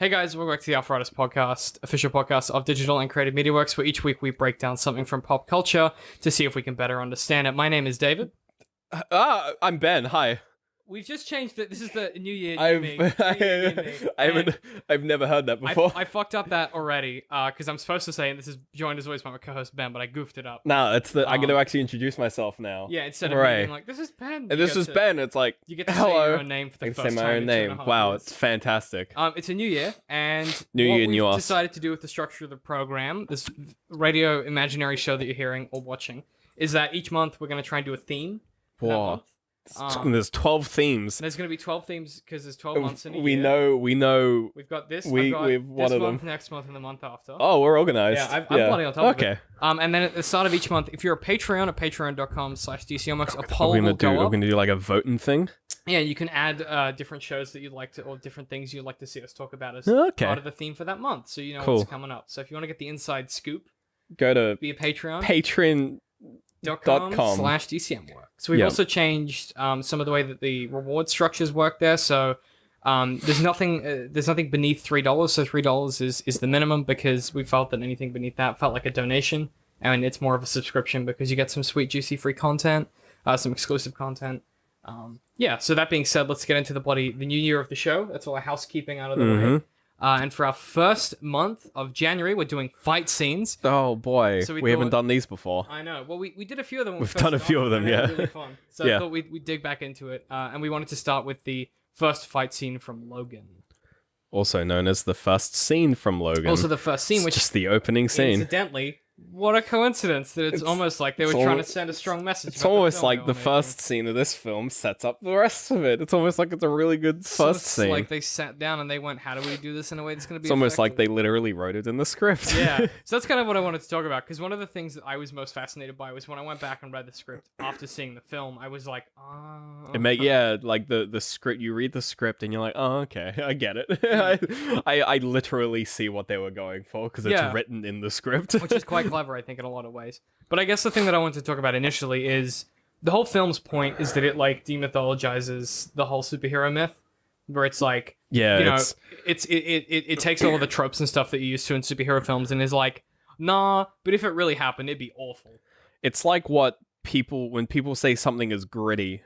Hey guys, welcome back to the Alpharaitis podcast, official podcast of Digital and Creative Media Works, where each week we break down something from pop culture to see if we can better understand it. My name is David. I'm Ben. Hi. We've just changed it. This is the new year, new I've me. New year, new me. I've never heard that before. I fucked up that already because I'm supposed to say, and this is joined as always by my co-host Ben, but I goofed it up. No, it's the I get to actually introduce myself now. Yeah, instead of being like, this is Ben. And this is Ben. It's like, you get to hello. say your own name for the I first can say time my own in name. 2.5 Wow, years. it's fantastic. It's a new year, and New what year, we've new us. decided to do with the structure of the program, this radio imaginary show that you're hearing or watching, is that each month we're going to try and do a theme for that Whoa. month. There's 12 themes. There's going to be 12 themes because there's 12 months in a We year. know. We've got this. we've this one of month, them. next month, and the month after. Oh, we're organized. Yeah, I'm bloody on top of it. Okay. And then at the start of each month, if you're a Patreon at patreon.com/DCMX, a We're poll will go up. gonna do like a voting thing. Yeah, you can add different shows that you'd like to, or different things you'd like to see us talk about as Okay. part of the theme for that month, so you know Cool. what's coming up. So if you want to get the inside scoop, Go to be a Patreon. patreon.com/DCMworks. So we've Yeah. also changed some of the way that the reward structures work there. So there's nothing beneath $3. So $3 is the minimum because we felt that anything beneath that felt like a donation, and it's more of a subscription because you get some sweet, juicy free content, some exclusive content. Yeah. So that being said, let's get into the new year of the show. That's all our housekeeping out of the way. And for our first month of January, we're doing fight scenes. Oh boy, So we we haven't thought- done these before. I know. Well, we did a few of them. when we We've first done a few started, of them, and they were yeah. really fun. So Yeah. I thought we'd dig back into it, and we wanted to start with the first fight scene from Logan. Also known as the first scene from Logan. Also, the first scene, It's which just the opening scene. incidentally, what a coincidence that it's almost like they were it's trying to al- send a strong message. It's about the almost film like they the were first scene of this film sets up the rest of it. It's almost like it's a really good making. first It's scene. like they sat down and they went, "How do we do this in a way that's going to be?" It's almost like effective?" they literally wrote it in the script. Yeah, so that's kind of what I wanted to talk about, because one of the things that I was most fascinated by was when I went back and read the script after seeing the film, I was like, Like the script. You read the script and you're like, oh, okay, I get it. I literally see what they were going for because it's Yeah. written in the script. which is quite clever, I think, in a lot of ways. But I guess the thing that I wanted to talk about initially is the whole film's point is that it like demythologizes the whole superhero myth, where it's like, Yeah, you know, it's it takes all of the tropes and stuff that you're used to in superhero films and is like, nah, but if it really happened, it'd be awful. it's like when people say something is gritty,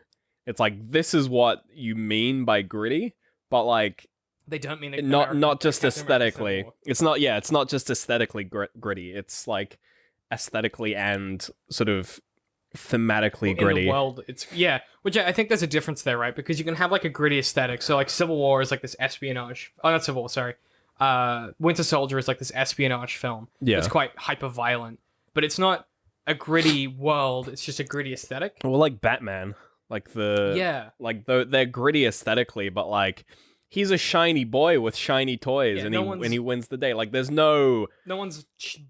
it's like this is what you mean by gritty, but like They don't mean not just Captain America Civil aesthetically. War. It's not just aesthetically gritty. It's like aesthetically and sort of thematically In gritty. the world, which I think there's a difference there, right? Because you can have like a gritty aesthetic. So like Civil War is like this espionage. Oh, not Civil War, sorry. Winter Soldier is like this espionage film. Yeah. It's quite hyper violent, but it's not a gritty world. It's just a gritty aesthetic. Well, like Batman, like they're gritty aesthetically, but like he's a shiny boy with shiny toys, Yeah, and no he wins the day. Like there's no No one's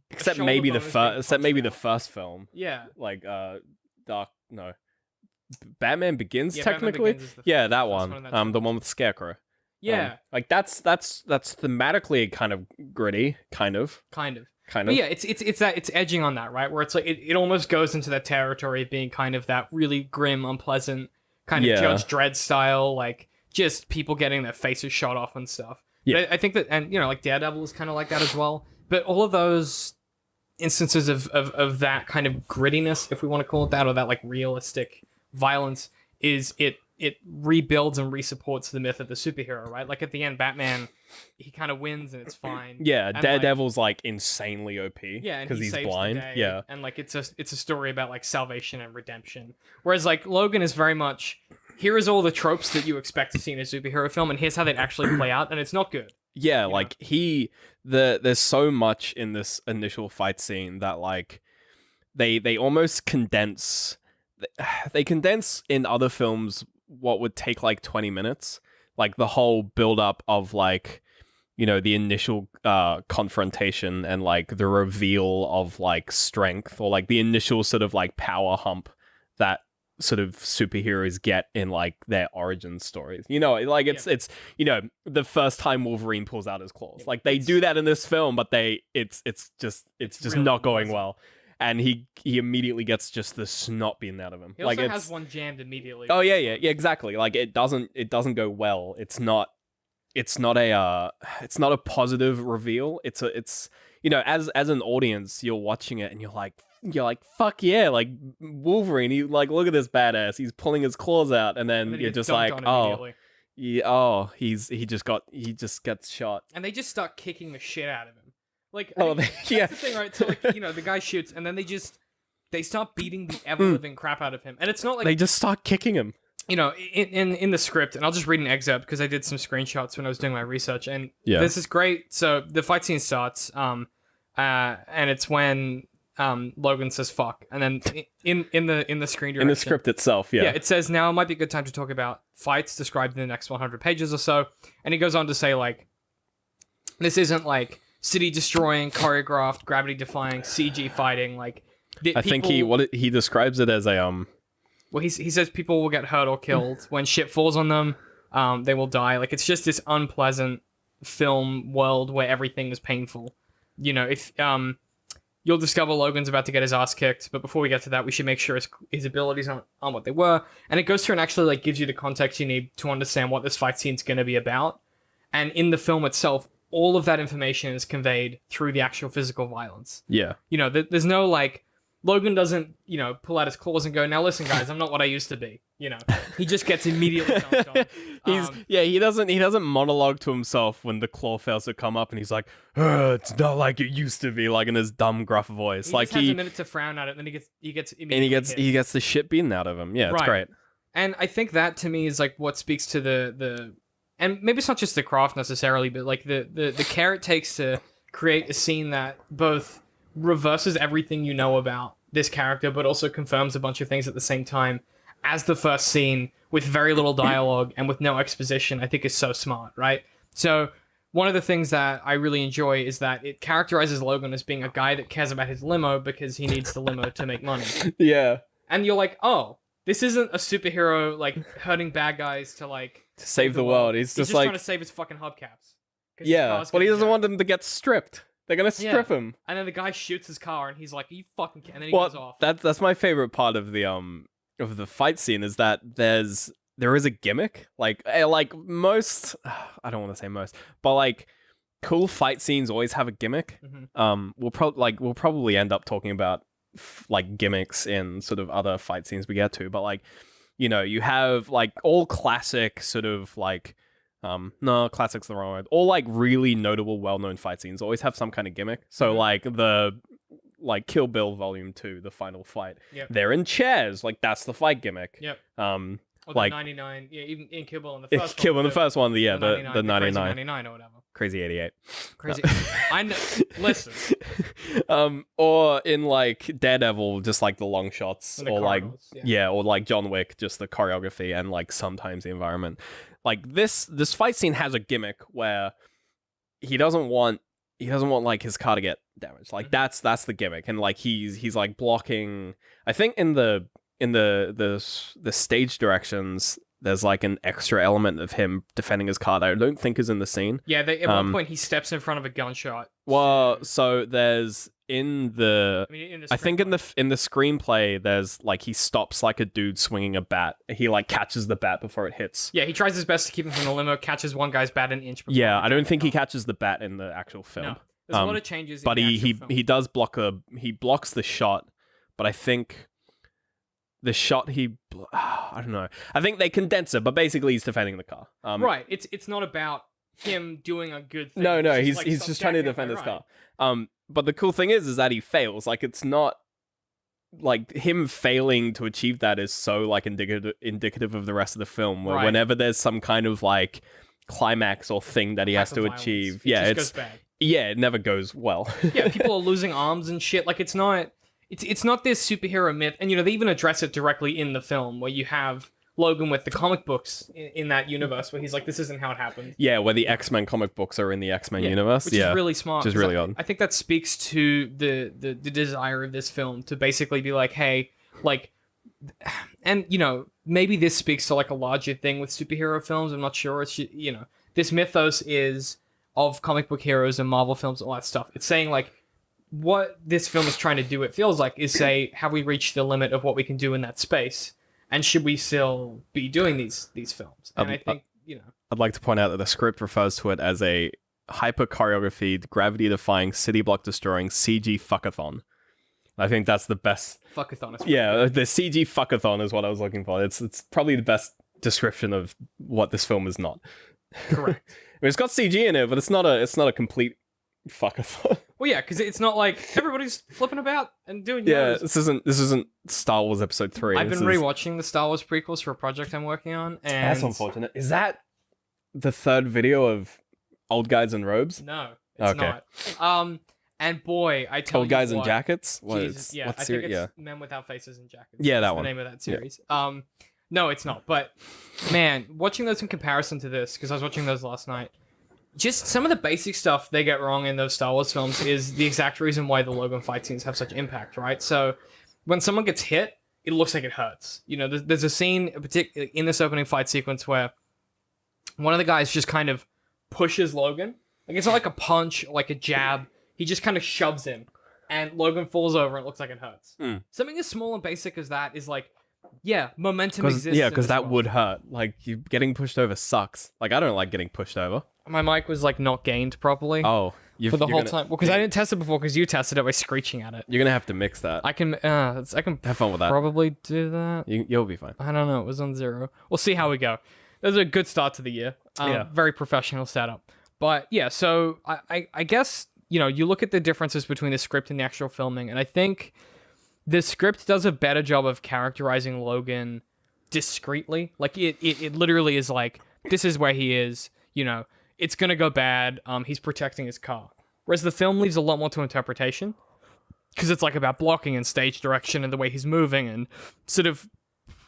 except shoulder maybe the bone is being first, except maybe the punched out. first film, Yeah. like Batman Begins Yeah, Batman technically. Begins is the Yeah, that first one. one in that The one with Scarecrow. Yeah, Like that's thematically kind of gritty, kind of. kind of. Kind But of. yeah, it's edging on that, right? Where it's like it almost goes into that territory of being kind of that really grim, unpleasant kind of Yeah. Judge Dredd style, like just people getting their faces shot off and stuff. Yeah. But I think that, and you know, like Daredevil is kind of like that as well. But all of those instances of that kind of grittiness, if we want to call it that, or that like realistic violence, is it rebuilds and resupports the myth of the superhero, right? Like at the end, Batman, he kind of wins and it's fine. Yeah, And, Daredevil's like insanely OP. Yeah, and because he he's saves the blind. day, Yeah. and like it's a story about like salvation and redemption. Whereas like Logan is very much, here is all the tropes that you expect to see in a superhero film, and here's how they'd actually play out, and it's not good. Yeah, You like there's so much in this initial fight scene that like they almost condense in other films what would take like 20 minutes, like the whole build up of like, you know, the initial confrontation and like the reveal of like strength, or like the initial sort of like power hump that sort of superheroes get in like their origin stories. You know, like it's you know, the first time Wolverine pulls out his claws. Like they do that in this film, but it's just really not going unpleasant. well. And he immediately gets just the snot beaten out of him. He Like also has one jammed immediately. Oh yeah, exactly. Like it doesn't go well. It's not it's not a positive reveal. It's as an audience, you're watching it and you're like fuck yeah, like Wolverine, he like look at this badass, he's pulling his claws out, and then you're just like, oh yeah, oh he just gets shot, and they just start kicking the shit out of him. Like, that's the thing, right? So like, the guy shoots, and then they start beating the ever living crap out of him, and it's not like they just start kicking him. In the script, and I'll just read an excerpt because I did some screenshots when I was doing my research, and this is great. So the fight scene starts, and it's when Logan says "fuck," and then in the screen direction, in the script itself, yeah, it says now might be a good time to talk about fights described in the next 100 pages or so, and he goes on to say like, this isn't like city destroying, choreographed, gravity defying CG fighting. Like, I think he describes it as a Well, he says people will get hurt or killed when shit falls on them. They will die. Like, it's just this unpleasant film world where everything is painful. If you'll discover Logan's about to get his ass kicked, but before we get to that, we should make sure his abilities aren't what they were. And it goes through and actually like gives you the context you need to understand what this fight scene's going to be about. And in the film itself, all of that information is conveyed through the actual physical violence. Yeah. There's no like, Logan doesn't, pull out his claws and go, now listen guys, I'm not what I used to be. He just gets immediately dumped on. He doesn't monologue to himself when the claw fails to come up and he's like, it's not like it used to be, like in his dumb gruff voice. He just has a minute to frown at it, and then he gets immediately hit. He gets the shit beaten out of him. Yeah, it's great. And I think that to me is like what speaks to the and maybe it's not just the craft necessarily, but like the care it takes to create a scene that both reverses everything you know about this character, but also confirms a bunch of things at the same time as the first scene with very little dialogue and with no exposition, I think is so smart, right? So one of the things that I really enjoy is that it characterizes Logan as being a guy that cares about his limo because he needs the limo to make money. Yeah. And you're like, oh, this isn't a superhero like hurting bad guys to save the world. He's just like trying to save his fucking hubcaps. Yeah, but he doesn't want them to get stripped. They're gonna strip him. And then the guy shoots his car, and he's like, "You fucking can," and then he goes off. That's my favorite part of the fight scene is that there is a gimmick. Like most, I don't want to say most, but like cool fight scenes always have a gimmick. Mm-hmm. We'll probably end up talking about like gimmicks in sort of other fight scenes we get to, but like you have like all classic sort of like. No, classic's the wrong word. All like really notable, well-known fight scenes always have some kind of gimmick. So like Kill Bill Volume 2, the final fight. Yep. They're in chairs. Like that's the fight gimmick. Yep. Or like 99. Yeah, even in Kill Bill in the first Kill Bill in the first one. The 99. The 99. Crazy 99 or whatever. Crazy 88. Crazy. I know. Listen. Or in like Daredevil, just like the long shots, or like or like John Wick, just the choreography and like sometimes the environment. Like this fight scene has a gimmick where he doesn't want like his car to get damaged. Like that's the gimmick, and like he's like blocking. I think in the stage directions, there's like an extra element of him defending his car that I don't think is in the scene. Yeah, at one point he steps in front of a gunshot. Well, so there's I think in the screenplay, there's like he stops like a dude swinging a bat. He like catches the bat before it hits. Yeah, he tries his best to keep him from the limo. Catches one guy's bat an inch. Yeah, I don't think he catches the bat in the actual film. No, there's a lot of changes. But he does blocks the shot. But I think the shot I don't know. I think they condense it, but basically he's defending the car. Right. It's not about him doing a good thing. No, he's just trying to defend his car. But the cool thing is that he fails. Like it's not like him failing to achieve that is so like indicative of the rest of the film. Where whenever there's some kind of like climax or thing that he has to achieve, it never goes well. Yeah, people are losing arms and shit. Like it's not this superhero myth, and they even address it directly in the film where you have Logan with the comic books in that universe where he's like, this isn't how it happened. Yeah, where the X-Men comic books are in the X-Men universe. Which is really smart. Which is really odd. I think that speaks to the desire of this film to basically be like, hey, like, and, maybe this speaks to like a larger thing with superhero films. I'm not sure. It's, this mythos is of comic book heroes and Marvel films and all that stuff. It's saying like, what this film is trying to do, it feels like, is say, have we reached the limit of what we can do in that space? And should we still be doing these films? And I think I'd like to point out that the script refers to it as a hyper-choreographed, gravity-defying, city-block-destroying CG fuckathon. I think that's the best... Fuckathon. Yeah, the CG fuckathon is what I was looking for. It's probably the best description of what this film is not. Correct. I mean, it's got CG in it, but it's not a complete fuckathon. Well, yeah, because it's not like everybody's flipping about and doing. Yeah, this isn't Star Wars Episode 3. I've been rewatching the Star Wars prequels for a project I'm working on, and that's unfortunate. Is that the third video of old guys in robes? No, it's not. And boy, I tell old you guys in what, jackets. Jesus, yeah, I think it's Men Without Faces and Jackets. Yeah, that That's one. the name of that series. Yeah. No, it's not. But man, watching those in comparison to this, because I was watching those last night. Just some of the basic stuff they get wrong in those Star Wars films is the exact reason why the Logan fight scenes have such impact, right? So when someone gets hit, it looks like it hurts. There's a scene in this opening fight sequence where one of the guys just kind of pushes Logan. Like, it's not like a punch or like a jab. He just kind of shoves him, and Logan falls over and it looks like it hurts. Something as small and basic as that is like, yeah, momentum exists. Yeah, because that would hurt. Like, you getting pushed over sucks. Like, I don't like getting pushed over. My mic was like not gained properly. Oh, for the whole time. Well, because I didn't test it before, because you tested it by screeching at it. You're gonna have to mix that. I can have fun with that. Probably do that. You'll be fine. I don't know. It was on 0. We'll see how we go. That was a good start to the year. Very professional setup. But yeah, so I guess, you look at the differences between the script and the actual filming, and I think the script does a better job of characterizing Logan discreetly. Like, it literally is like, this is where he is, it's gonna go bad. He's protecting his car. Whereas the film leaves a lot more to interpretation, because it's like about blocking and stage direction and the way he's moving and sort of,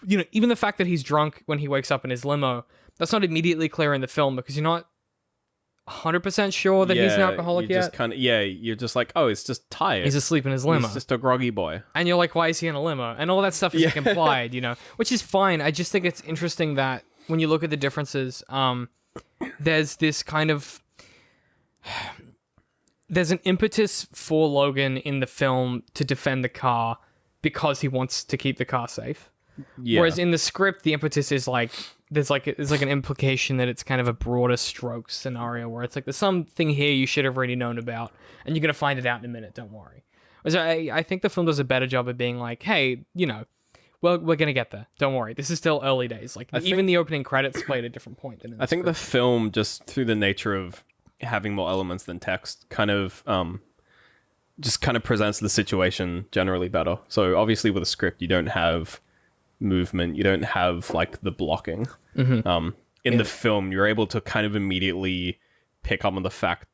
even the fact that he's drunk when he wakes up in his limo, that's not immediately clear in the film because you're not 100% sure that he's an alcoholic yet. You're just like, oh, he's just tired. He's asleep in his limo. He's just a groggy boy. And you're like, why is he in a limo? And all that stuff is like implied, which is fine. I just think it's interesting that when you look at the differences, there's this kind of... There's an impetus for Logan in the film to defend the car because he wants to keep the car safe. Yeah. Whereas in the script, the impetus is like... There's like an implication that it's kind of a broader stroke scenario where it's like, there's something here you should have already known about, and you're going to find it out in a minute, don't worry. So I think the film does a better job of being like, hey, well, we're going to get there. Don't worry. This is still early days. Like, even the opening credits play at a different point than in the think the film, just through the nature of having more elements than text, kind of presents the situation generally better. So obviously with a script, you don't have movement, you don't have like the blocking. In the film, you're able to kind of immediately pick up on the fact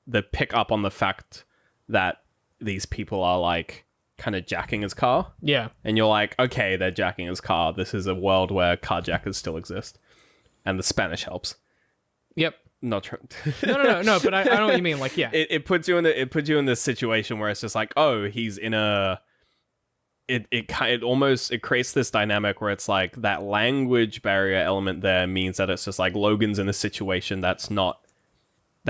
that these people are like kind of jacking his car. Yeah. And you're like, okay, they're jacking his car. This is a world where carjackers still exist. And the Spanish helps. Yep. Not true. No, but I know what you mean. Like, yeah. It puts you in this situation where it's just like, oh, he's in a... It creates this dynamic where it's like that language barrier element there means that it's just like Logan's in a situation that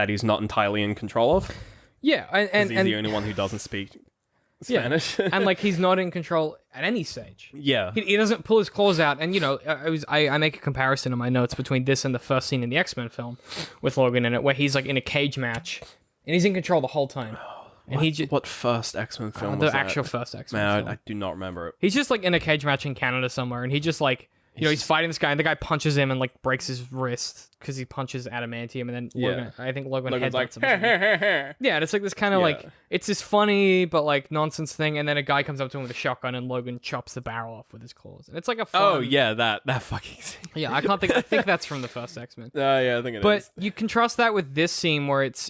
he's not entirely in control of. Yeah, and he's the only one who doesn't speak Spanish. Yeah. And like, he's not in control at any stage. Yeah, he doesn't pull his claws out. And I make a comparison in my notes between this and the first scene in the X-Men film with Logan in it, where he's like in a cage match and he's in control the whole time. And what first X-Men film was that? The actual first X-Men film. I do not remember it. He's just like in a cage match in Canada somewhere, and he just like, he's fighting this guy, and the guy punches him and like breaks his wrist because he punches adamantium, and then Logan headbutts like, him. Yeah, and it's like this kind of like, it's this funny but like nonsense thing, and then a guy comes up to him with a shotgun, and Logan chops the barrel off with his claws, and it's like a fun... Oh yeah, that fucking scene. Yeah, I think that's from the first X-Men. Yeah, I think it is. But you contrast that with this scene where it's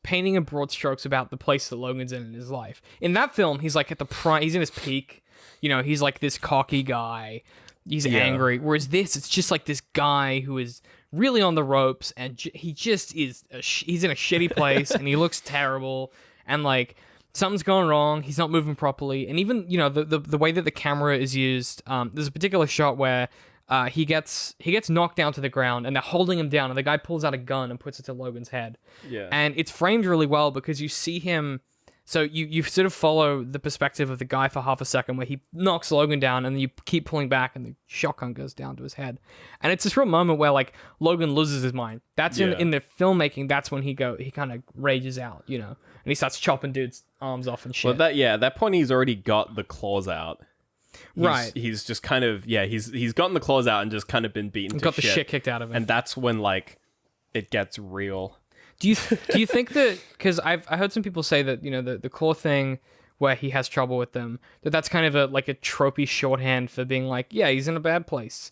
painting in broad strokes about the place that Logan's in his life. In that film, he's like at the prime, he's in his peak. He's like this cocky guy. He's angry. Whereas this, it's just like this guy who is really on the ropes, and he just is. He's in a shitty place, and he looks terrible, and like something's going wrong. He's not moving properly, and even the way that the camera is used. There's a particular shot where he gets knocked down to the ground, and they're holding him down, and the guy pulls out a gun and puts it to Logan's head. Yeah, and it's framed really well because you see him So you sort of follow the perspective of the guy for half a second where he knocks Logan down and then you keep pulling back and the shotgun goes down to his head. And it's this real moment where like Logan loses his mind. That's in the filmmaking, that's when he kind of rages out, you know. And he starts chopping dudes' arms off and shit. Well, at that point he's already got the claws out. Right. He's just kind of he's gotten the claws out and just kind of been beaten to got shit. the shit kicked out of him. And that's when like it gets real. Do you think that, because I heard some people say that, you know, the claw thing where he has trouble with them, that's kind of a tropey shorthand for being like, yeah, he's in a bad place.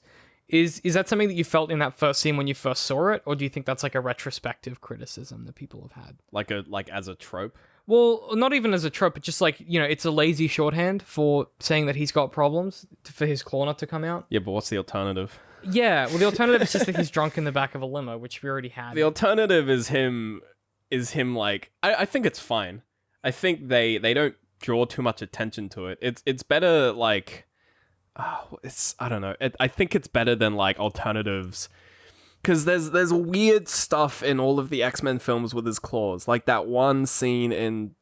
Is that something that you felt in that first scene when you first saw it, or do you think that's like a retrospective criticism that people have had? Like as a trope? Well, not even as a trope, but just like, you know, it's a lazy shorthand for saying that he's got problems for his claw not to come out. Yeah, but what's the alternative? Yeah, well, the alternative is just that he's drunk in the back of a limo, which we already had. The alternative is him like I think it's fine. I think they don't draw too much attention to it. It's better like I don't know. I think it's better than like alternatives, because there's weird stuff in all of the X-Men films with his claws. Like that one scene in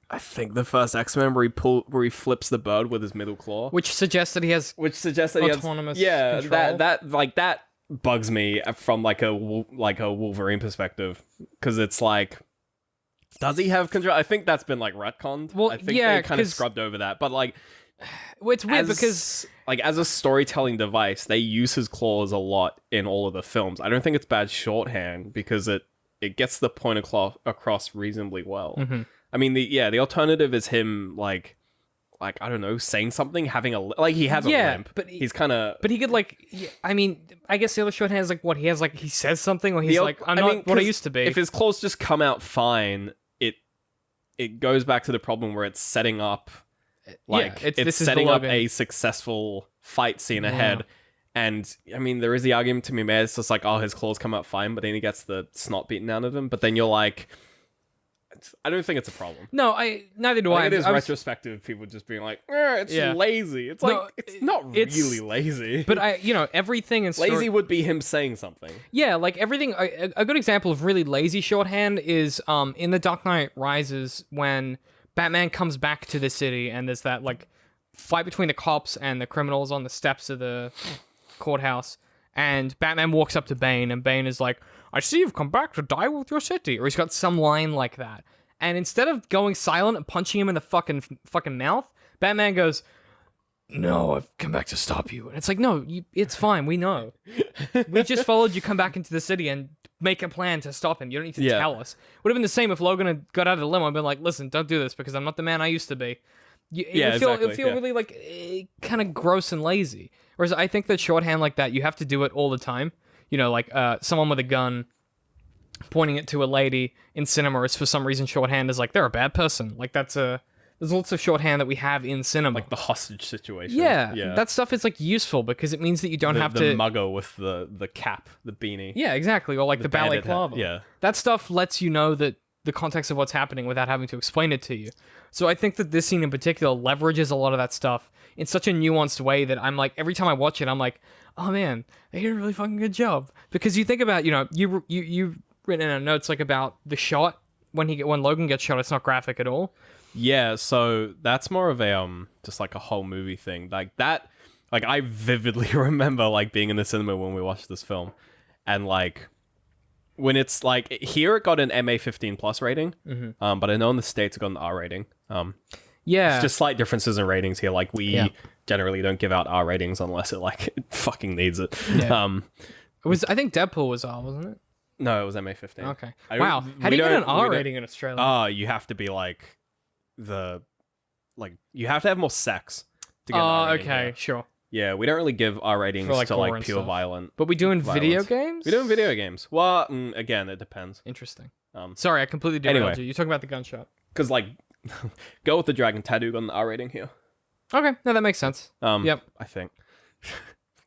I think the first X-Men where he flips the bird with his middle claw, which suggests that he has autonomous control. that bugs me from like a Wolverine perspective, because it's like, does he have control? I think that's been like retconned. Well, I think yeah, they kind of scrubbed over that, but like, well, it's weird because like as a storytelling device, they use his claws a lot in all of the films. I don't think it's bad shorthand because it gets the point across reasonably well. Mm-hmm. I mean, the alternative is him like I don't know, saying something, having he has a limp, but he's kind of. But he could I mean, I guess the other shorthand is like what he has, like he says something, or he's like, I'm not what I used to be. If his claws just come out fine, it goes back to the problem where it's setting up, it's setting up a successful fight scene ahead. And I mean, there is the argument to be made. It's just like, oh, his claws come out fine, but then he gets the snot beaten out of him. But then you're like, I don't think it's a problem. No, neither do I. It is retrospective. People just being like, it's lazy. It's like, it's not really lazy. But everything in lazy would be him saying something. Yeah, like everything. A good example of really lazy shorthand is in The Dark Knight Rises, when Batman comes back to the city and there's that like fight between the cops and the criminals on the steps of the courthouse, and Batman walks up to Bane and Bane is like, I see you've come back to die with your city, or he's got some line like that. And instead of going silent and punching him in the fucking mouth, Batman goes, no, I've come back to stop you. And it's like, no, it's fine, we know. We just followed you come back into the city and make a plan to stop him. You don't need to tell us. Would have been the same if Logan had got out of the limo and been like, listen, don't do this because I'm not the man I used to be. It would feel really like kind of gross and lazy. Whereas I think that shorthand like that, you have to do it all the time. You know, like someone with a gun pointing it to a lady in cinema is for some reason shorthand is like, they're a bad person. Like there's lots of shorthand that we have in cinema. Like the hostage situation. Yeah. That stuff is like useful because it means that you don't have to... The mugger with the cap, the beanie. Yeah, exactly. Or like the balaclava. Yeah. That stuff lets you know that the context of what's happening without having to explain it to you. So I think that this scene in particular leverages a lot of that stuff in such a nuanced way that I'm like, every time I watch it, I'm like, oh man, they did a really fucking good job. Because you think about, you've written in our notes like about the shot when Logan gets shot, it's not graphic at all. Yeah, so that's more of a just like a whole movie thing. Like that, like I vividly remember like being in the cinema when we watched this film, and like when it's like here it got an MA15 plus rating, but I know in the States it got an R rating. Yeah, it's just slight differences in ratings here. Like we generally don't give out R ratings unless it fucking needs it. Yeah. I think Deadpool was R, wasn't it? No, it was MA15. Okay. Wow. How do you get an R rating in Australia? You have to be like you have to have more sex to get an R rating. Okay, here. Sure. Yeah, we don't really give R ratings for, like, to gore like and pure stuff. violent. But we do in violence. Video games? We do in video games. Well, again, it depends. Interesting. Sorry, I completely derailed you. You're talking about the gunshot. Because like, Girl with the Dragon Tattoo got an R rating here. Okay, no, that makes sense. Yep. I think.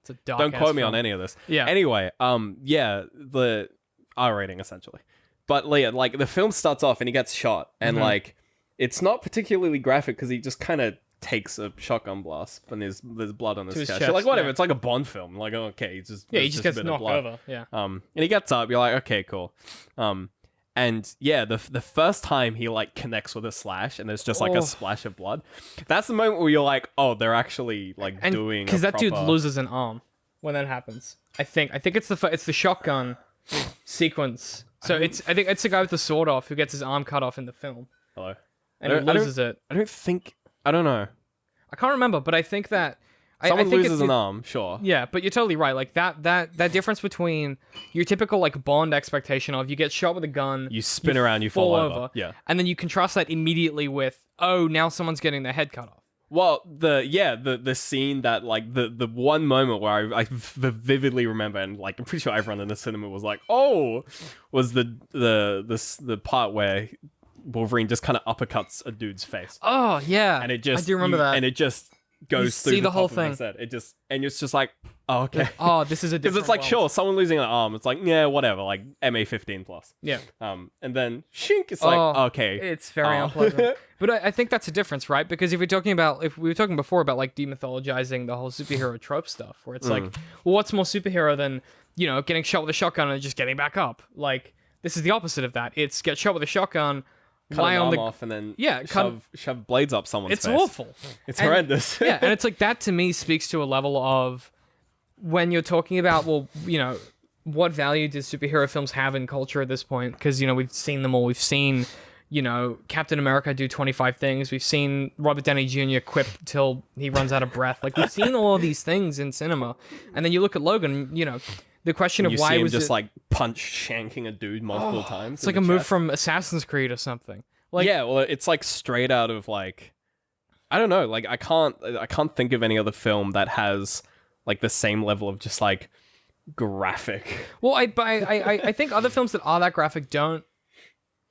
It's a dark. Don't quote me film. on any of this. Yeah. Anyway, the R rating essentially. But like the film starts off and he gets shot, and like it's not particularly graphic because he just kind of takes a shotgun blast and there's blood on his chest. You're like, whatever, it's like a Bond film. Like, okay, he just gets knocked over. Yeah. And he gets up. You're like, okay, cool. And yeah, the first time he like connects with a slash and there's just like a splash of blood, that's the moment where you're like, oh, they're actually like doing because that dude proper... loses an arm when that happens. I think it's the shotgun sequence. So I think it's the guy with the sword off who gets his arm cut off in the film. Hello. And he loses it. I don't know. I can't remember, but I think that Someone I think loses an arm, sure. Yeah, but you're totally right. Like that difference between your typical like Bond expectation of you get shot with a gun, You spin around, you fall over. Yeah. and then you contrast that immediately with, oh, now someone's getting their head cut off. Well, the scene that like the one moment where I vividly remember, and like I'm pretty sure everyone in the cinema was like, oh, was the part where Wolverine just kind of uppercuts a dude's face. Oh yeah, And it just I do remember that. and it just goes through see the top whole of his thing. head. It just, and it's just like, oh, okay. Oh, this is a Because different it's like, world. sure, someone losing an arm, it's like, yeah, whatever, like MA15 plus. Yeah. And then shink, it's like, okay. It's very unpleasant. But I think that's a difference, right? Because if we were talking before about like demythologizing the whole superhero trope stuff, where it's like, well, what's more superhero than, you know, getting shot with a shotgun and just getting back up? Like, this is the opposite of that. It's get shot with a shotgun, Cut lie an on arm the off and then cut- shove blades up someone's It's face. awful. It's horrendous. Yeah, and it's like that to me speaks to a level of when you're talking about, well, you know, what value does superhero films have in culture at this point? Because, you know, we've seen them all. We've seen, you know, Captain America do 25 things. We've seen Robert Downey Jr. quip till he runs out of breath. Like, we've seen all of these things in cinema. And then you look at Logan, you know, the question of You why see him was just it... like punch shanking a dude multiple times. It's like a move from Assassin's Creed or something. Like, yeah, well, it's like straight out of like, I don't know, like I can't think of any other film that has like the same level of just like graphic. well, I think other films that are that graphic don't.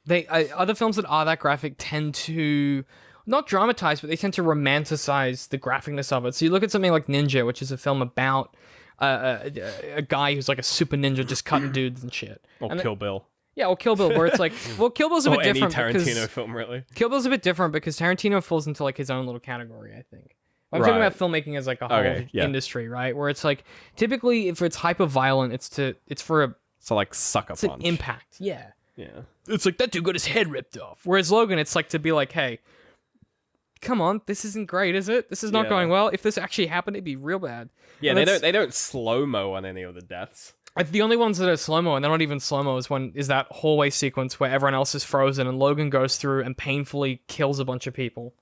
Other films that are that graphic tend to not dramatize, but they tend to romanticize the graphicness of it. So you look at something like Ninja, which is a film about a guy who's like a super ninja just cutting dudes and shit. Or And Kill Bill. Yeah, or Kill Bill, where it's like, well, Kill Bill's a Or bit any different Tarantino because film, really. Kill Bill's a bit different because Tarantino falls into like his own little category, I think. I'm talking Right. about filmmaking as like a whole Okay, yeah. industry, right? Where it's like typically if it's hyper violent, it's for So like sucker an punch. impact. Yeah. Yeah. It's like that dude got his head ripped off. Whereas Logan, it's like to be like, hey, come on, this isn't great, is it? This is not Yeah. going well. If this actually happened, it'd be real bad. Yeah, And they don't slow mo on any of the deaths. The only ones that are slow mo, and they're not even slow mo, is that hallway sequence where everyone else is frozen and Logan goes through and painfully kills a bunch of people.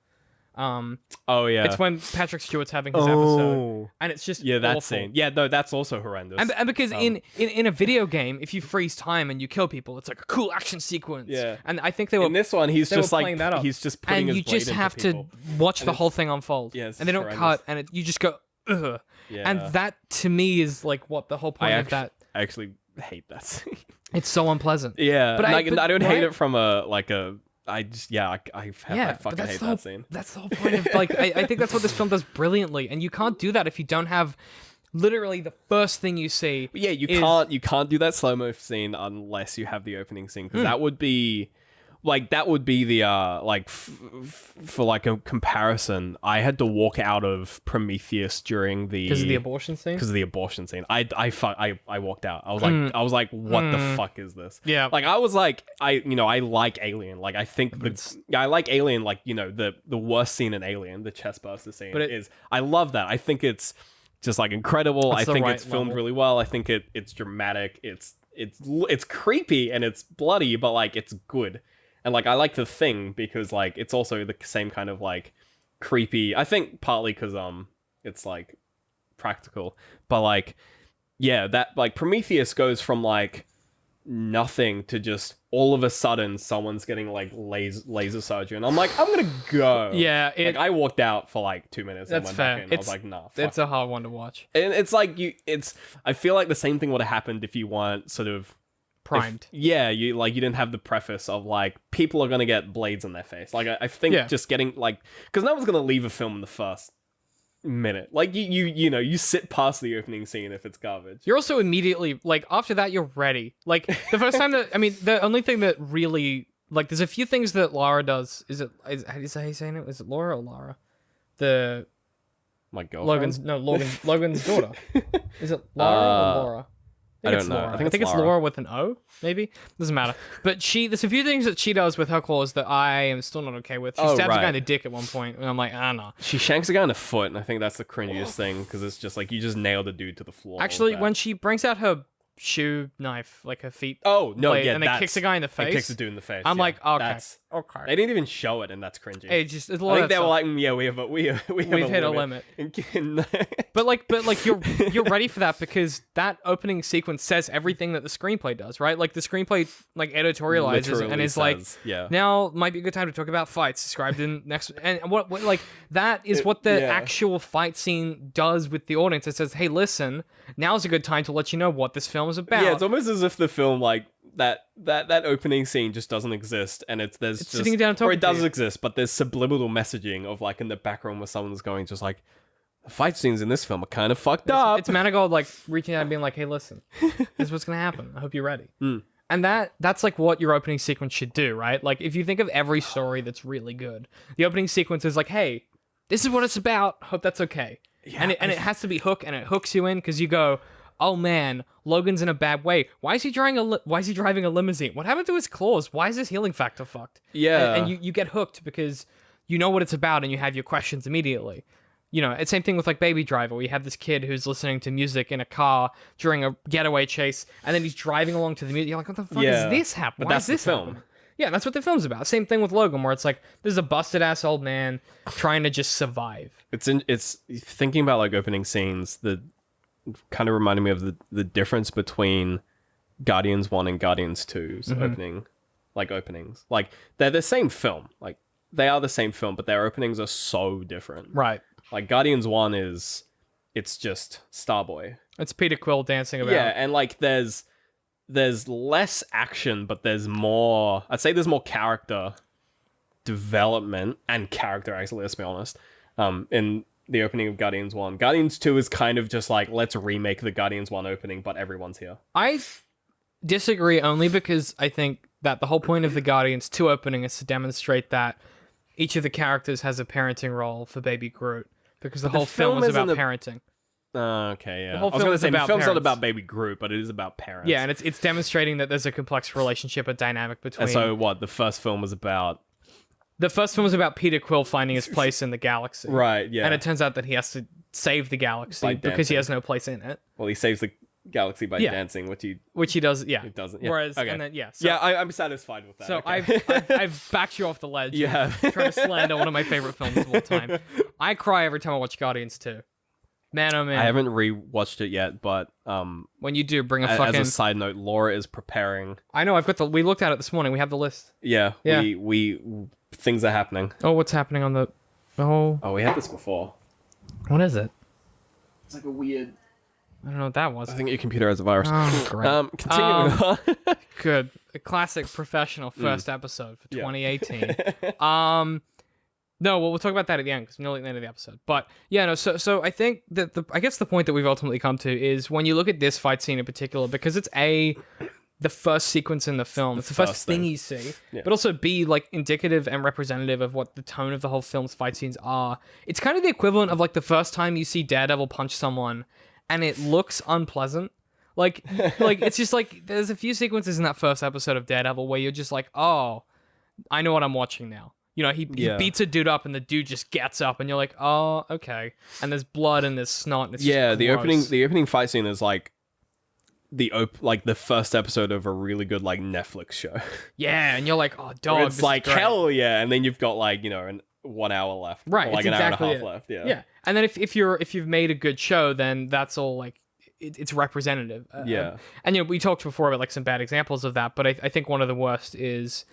Oh yeah. It's when Patrick Stewart's having his episode, and it's just Yeah, that awful. scene. Yeah, no, that's also horrendous. And because in a video game, if you freeze time and you kill people, it's like a cool action sequence. Yeah. And I think they were in this one, he's they were just like playing that up. he's just putting and his you blade just into have people. to watch And the it's- whole thing unfold. Yeah, it's and they don't horrendous. cut, and you just go, ugh. Yeah. And that to me is like what the whole point of that. I actually hate that scene. It's so unpleasant. Yeah, But but I don't hate right? it from I just I But fucking hate the whole, that scene. That's the whole point of like I think that's what this film does brilliantly, and you can't do that if you don't have literally the first thing you see. But yeah, you can't do that slow mo scene unless you have the opening scene because that would be the like for like a comparison. I had to walk out of Prometheus during the Because of the abortion scene. because of the abortion scine. I walked out. I was like, what the fuck is this? Yeah. Like I was like, I like Alien. Like I think I like Alien. Like the worst scene in Alien, the chest burster scene, is I love that. I think it's just like incredible. I That's the think right it's filmed level. really well. I think it's dramatic. It's creepy and it's bloody, but like it's good. And like I like The Thing because like it's also the same kind of like creepy. I think partly because it's like practical, but like yeah, that like Prometheus goes from like nothing to just all of a sudden someone's getting like laser surgery, and I'm like, I'm gonna go. Yeah, like I walked out for like 2 minutes. That's and went fair. Back in. I was like, nah. Fuck. It's a hard one to watch. And it's like I feel like the same thing would have happened if you weren't sort of Primed. you didn't have the preface of like people are gonna get blades in their face. Like I think just getting like because no one's gonna leave a film in the first minute. Like you sit past the opening scene if it's garbage. You're also immediately like after that you're ready. Like the first time that the only thing that really like there's a few things that Lara does. How do you saying it? Is it Laura or Lara? The My girlfriend. Logan's daughter. Is it Lara or Laura? I don't know. Laura. I think it's Laura with an O, maybe. Doesn't matter. But there's a few things that she does with her claws that I am still not okay with. She stabs a guy in the dick at one point, and I'm like, no. She shanks a guy in the foot, and I think that's the cringiest thing, because it's just like, you just nailed a dude to the floor. Actually, when she brings out her shoe knife, like her feet. Oh, no, blade, and then kicks a guy in the face. And kicks a dude in the face. I'm like, okay. Okay. They didn't even show it, and that's cringy. It's a I lot think of they were stuff. like, yeah, we've hit a limit. But like you're ready for that, because that opening sequence says everything that the screenplay does, right? Like the screenplay like editorializes Literally and is says, like, yeah. Now might be a good time to talk about fights described in next, and what like that is what the actual fight scene does with the audience. It says, hey, listen, now's a good time to let you know what this film is about. Yeah, it's almost as if the film like that opening scene just doesn't exist, and it's just sitting down talking, or it does exist, but there's subliminal messaging of like in the background where someone's going just like, the fight scenes in this film are kind of fucked up. It's Manigault like reaching out and being like, hey, listen, this is what's gonna happen. I hope you're ready. And that's like what your opening sequence should do, right? Like if you think of every story that's really good, the opening sequence is like, hey, this is what it's about. Hope that's okay. Yeah, and it has to be hook, and it hooks you in, because you go, oh man, Logan's in a bad way. Why is he driving a limousine? What happened to his claws? Why is his healing factor fucked? Yeah. And you get hooked because you know what it's about and you have your questions immediately. You know, it's same thing with like Baby Driver, where you have this kid who's listening to music in a car during a getaway chase, and then he's driving along to the music. You're like, what the fuck is this happening? Why is this film? happening? Yeah, that's what the film's about. Same thing with Logan, where it's like, there's a busted ass old man trying to just survive. It's thinking about like opening scenes that kind of reminded me of the difference between Guardians 1 and Guardians 2's openings. Like, they're the same film. Like, they are the same film, but their openings are so different. Right. Like, Guardians 1 it's just Starboy. It's Peter Quill dancing about. Yeah, and like, there's less action, but there's more, I'd say there's more character development and character, actually, let's be honest, in the opening of Guardians 1. Guardians 2 is kind of just like, let's remake the Guardians 1 opening, but everyone's here. I disagree, only because I think that the whole point of the Guardians 2 opening is to demonstrate that each of the characters has a parenting role for Baby Groot, because the whole film is about parenting. Okay, yeah. The whole I was going to say, the film's parents. not about Baby Groot, but it is about parents. Yeah, and it's demonstrating that there's a complex relationship, a dynamic between... And so what, the first film was about... The first film was about Peter Quill finding his place in the galaxy. Right, yeah. And it turns out that he has to save the galaxy because he has no place in it. Well, he saves the galaxy by dancing, which he does, yeah. He doesn't, yeah. Whereas, okay. and then, So, yeah, I'm satisfied with that. So okay. I've backed you off the ledge. You have. Trying to slander one of my favorite films of all time. I cry every time I watch Guardians 2. Man, oh man. I haven't rewatched it yet, but when you do, bring a fucking... As a side note, Laura is preparing. I know, we looked at it this morning. We have the list. Yeah. We things are happening. Oh, what's happening on the... Oh, we had this before. What is it? It's like a weird... I don't know what that was. I think your computer has a virus. Oh, great. Continuing on. Good. A classic professional first episode for 2018. No, well, we'll talk about that at the end, because we're nearly at the end of the episode. But yeah, no. So I think that I guess the point that we've ultimately come to is when you look at this fight scene in particular, because it's the first sequence in the film, it's the first thing you see, but also B, like indicative and representative of what the tone of the whole film's fight scenes are. It's kind of the equivalent of like the first time you see Daredevil punch someone, and it looks unpleasant. Like it's just like there's a few sequences in that first episode of Daredevil where you're just like, oh, I know what I'm watching now. You know, he beats a dude up, and the dude just gets up, and you're like, oh, okay. And there's blood and there's snot. And it's just gross. The opening fight scene is like the first episode of a really good like Netflix show. Yeah, and you're like, oh, dog. It's like hell yeah, and then you've got like 1 hour left, right? Or like an hour and a half left. Yeah. And then if you've made a good show, then that's all like it's representative. And we talked before about like some bad examples of that, but I think one of the worst is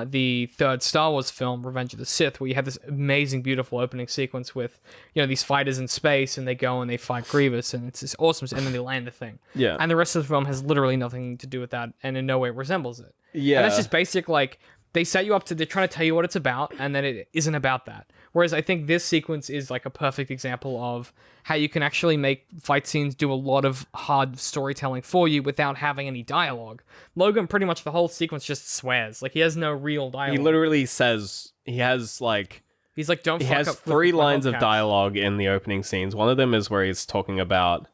the third Star Wars film, Revenge of the Sith, where you have this amazing, beautiful opening sequence with, these fighters in space, and they go and they fight Grievous, and it's this awesome, and then they land the thing. Yeah. And the rest of the film has literally nothing to do with that, and in no way resembles it. Yeah. And that's just basic, like, they set you up they're trying to tell you what it's about, and then it isn't about that. Whereas I think this sequence is like a perfect example of how you can actually make fight scenes do a lot of hard storytelling for you without having any dialogue. Logan, pretty much the whole sequence just swears. Like, he has no real dialogue. He literally says, he has 3 lines of dialogue in the opening scenes. One of them is where he's talking about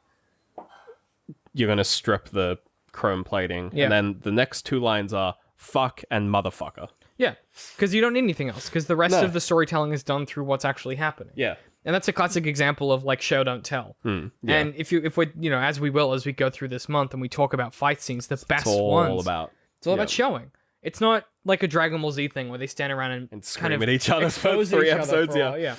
you're gonna strip the chrome plating, Yeah. and then the next 2 lines are fuck and motherfucker. Yeah, because you don't need anything else, because the rest No. of the storytelling is done through what's actually happening. Yeah. And that's a classic example of like show don't tell. Yeah. And if we as we go through this month and we talk about fight scenes, the best It's all ones, about. it's all about showing. It's not like a Dragon Ball Z thing where they stand around and kind scream of at each other for expose 3 each other episodes. for a Yeah. while, yeah.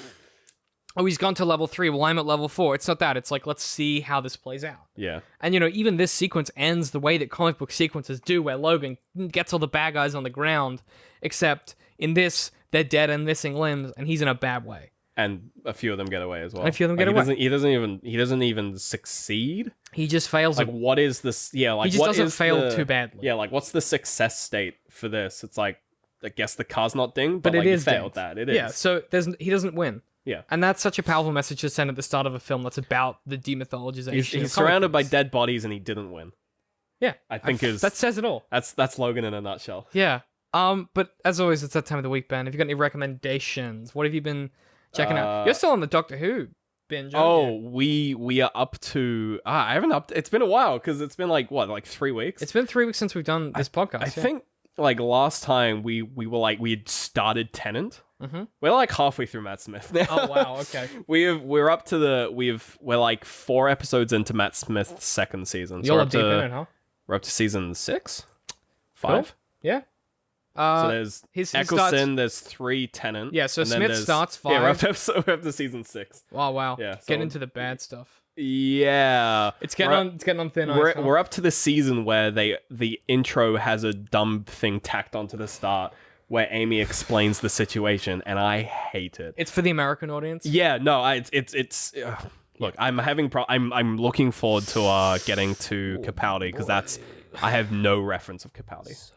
Oh, he's gone to level 3. Well, I'm at level 4. It's not that. It's like, let's see how this plays out. Yeah. And, even this sequence ends the way that comic book sequences do, where Logan gets all the bad guys on the ground, except in this, they're dead and missing limbs, and he's in a bad way. And a few of them get away as well. And a few of them get away. He doesn't even succeed. He just fails. Like, what is this? Yeah, like, he just what doesn't is fail the- too badly. Yeah, like, what's the success state for this? It's like, I guess the car's not dinged, but But like, it you is failed dinged. that. It is. Yeah, so he doesn't win. Yeah. And that's such a powerful message to send at the start of a film that's about the demythologization. He's of comic surrounded by books. dead bodies and he didn't win. Yeah. I think that says it all. that's Logan in a nutshell. Yeah. But as always, it's that time of the week, Ben. Have you got any recommendations? What have you been checking out? You're still on the Doctor Who binge. Oh, aren't we are up to. I haven't up. It's been a while because it's been like 3 weeks. it's been 3 weeks since we've done this podcast. I think like last time we were like we had started Tenant. Mhm. We're like halfway through Matt Smith now. Oh wow. Okay. we're up to we're like 4 episodes into Matt Smith's second season. You're we're up deep in it, huh? We're up to season 6, 5. Yeah. So there's he Eccleston, starts- there's 3 Tenant. Yeah, so and then Smith there's- starts Yeah, we're 5. up to season 6. Oh wow. Yeah, so- Get into the bad stuff. Yeah. It's getting on thin ice. huh? We're up to the season where the intro has a dumb thing tacked onto the start where Amy explains the situation, and I hate it. It's for the American audience. Yeah, no, it's look, I'm looking forward to getting to Capaldi because I have no reference of Capaldi.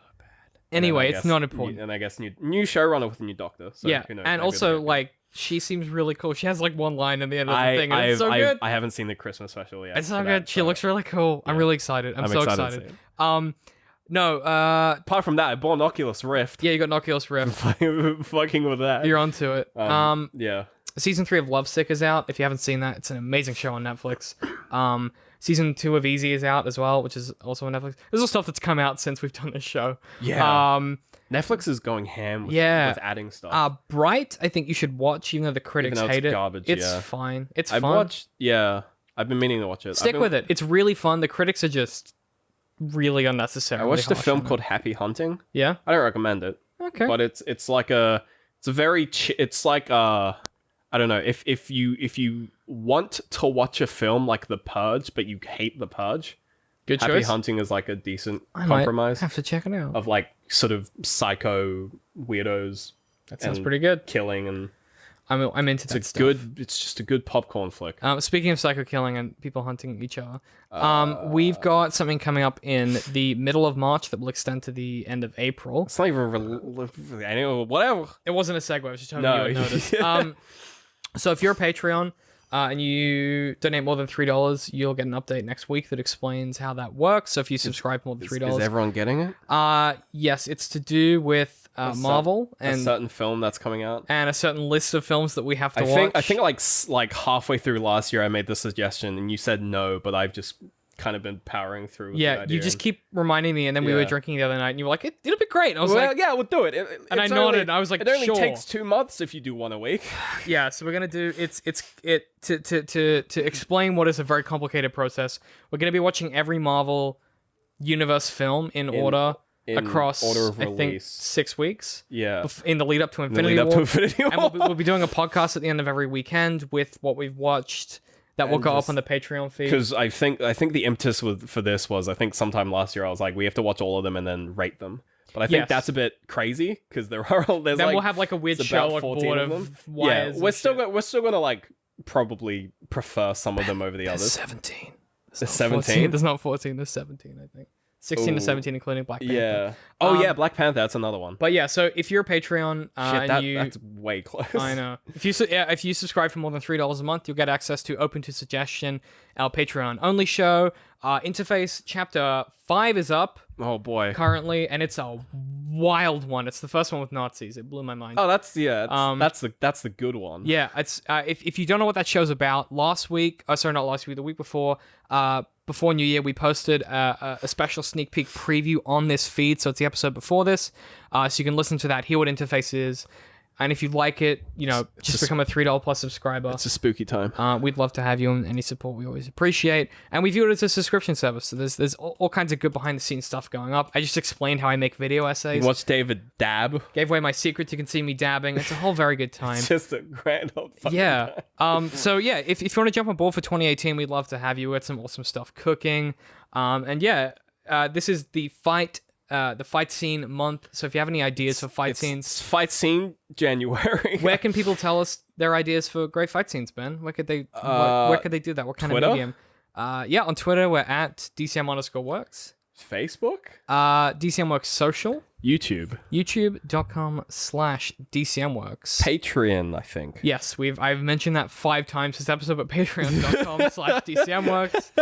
Anyway, I it's guess- not important. And I guess new showrunner with a new doctor. So Yeah, who knows, and maybe also they'll get like she seems really cool. She has like one line at the end of the thing, and it's so good. I haven't seen the Christmas special yet. It's so for good. that, She so- looks really cool. I'm really excited. I'm so excited to excited. see it. No, Apart from that, I bought an Oculus Rift. yeah, you got Oculus Rift. Fucking with that. You're onto it. Yeah. Season 3 of Lovesick is out. If you haven't seen that, it's an amazing show on Netflix. Season 2 of Easy is out as well, which is also on Netflix. There's all stuff that's come out since we've done this show. Yeah. Netflix is going ham with, Yeah. with adding stuff. Bright, I think you should watch, even though the critics though it's hate it. garbage, It's yeah. fine. It's I've fun. watched, yeah. I've been meaning to watch it. Stick with it. It's really fun. The critics are just really unnecessary. I watched a film called Happy Hunting. Yeah. I don't recommend it, Okay. but it's like a very it's like I don't know if you want to watch a film like The Purge but you hate The Purge, Good Happy choice. Hunting is like a decent I might compromise have to check it out. of like sort of psycho weirdos. That sounds and pretty good. Killing and I'm into that it's stuff. good. It's just a good popcorn flick. Speaking of psycho killing and people hunting each other, we've got something coming up in the middle of March that will extend to the end of April. It's not even anyway, whatever. It wasn't a segue. I was just hoping No. you would notice. So if you're a Patreon and you donate more than $3, you'll get an update next week that explains how that works. So if you subscribe more than $3, Is everyone getting it? yes, it's to do with Marvel A and certain film that's coming out. a certain list of films that we have to watch. I think like halfway through last year I made the suggestion and you said no, but I've just kind of been powering through. With the Yeah, idea you just and- keep reminding me, and then we were Yeah. drinking the other night, and you were like, "It'll be great." And I was Well, like, yeah, we'll do it. and I It's nodded, only- and I was like, it only "Sure." takes 2 months if you do one a week. "Yeah." So we're gonna do to explain what is a very complicated process. We're gonna be watching every Marvel universe film in order in across, order of I think, release. 6 weeks. Yeah. In the lead up to Infinity lead up War. to Infinity And War. we'll be doing a podcast at the end of every weekend with what we've watched. That will And go just- up on the Patreon feed. Because I think the impetus for this was I think sometime last year I was like we have to watch all of them and then rate them. But I think Yes. that's a bit crazy because there's Then like we'll have like a weird it's show about like 14 board of of them. wires. Yeah, we're still gonna like probably prefer some of them over the There's others. 17. There's 17? There's not 14. There's 17, I think. 16 to Ooh. 17, including Black Panther. Yeah. Oh yeah, Black Panther. That's another one. But yeah, so if you're a Patreon Shit, and you, that's way close. I know. If you subscribe for more than $3 a month, you'll get access to Open to Suggestion, our Patreon only show. Interface Chapter 5 is up Oh boy. currently, and it's a wild one. It's the first one with Nazis. It blew my mind. Oh, that's that's the good one. Yeah, it's if you don't know what that show's about, the week before, before New Year, we posted a special sneak peek preview on this feed. So it's the episode before this. So you can listen to that, hear what interface is. And if you like it, just become a $3 plus subscriber. It's a spooky time. We'd love to have you, and any support we always appreciate. And we view it as a subscription service, so there's all kinds of good behind the scenes stuff going up. I just explained how I make video essays. Watch David dab. Gave away my secrets. You can see me dabbing. It's a whole very good time. It's just a grand old fucking Yeah. time. So yeah, if you want to jump on board for 2018, we'd love to have you. We had some awesome stuff cooking. And yeah, this is the fight scene month. So if you have any ideas for fight scenes, It's fight scene January. where can people tell us their ideas for great fight scenes, Ben? Where could they where could they do that? What kind Twitter? of medium? Yeah, on Twitter we're at DCM_works. Facebook? DCMworks social. YouTube. YouTube.com/DCMworks. Patreon, I think. Yes, I've mentioned that 5 times this episode, but patreon.com/DCMworks.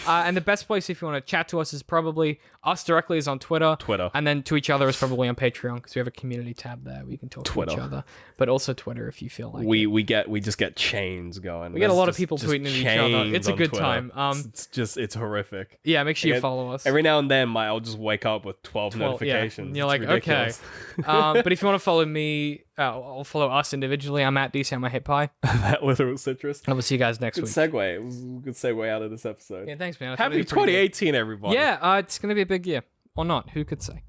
And the best place if you want to chat to us is probably us directly is on Twitter. And then to each other is probably on Patreon because we have a community tab there where you can talk to each other. But also Twitter if you feel like it. We just get chains going. We get a lot of people tweeting at each other. It's a good time. It's horrific. Yeah, make sure you follow us. Every now and then I'll just wake up with 12 notifications. Yeah. And you're It's like, ridiculous. okay. But if you want to follow me, I'll follow us individually. I'm at DCMHitPie. That literal citrus. And we'll see you guys next Good week. segue. It was a good segue out of this episode. Yeah, thanks, man. Happy 2018, everybody. Yeah, it's going to be a big year. Or not. Who could say?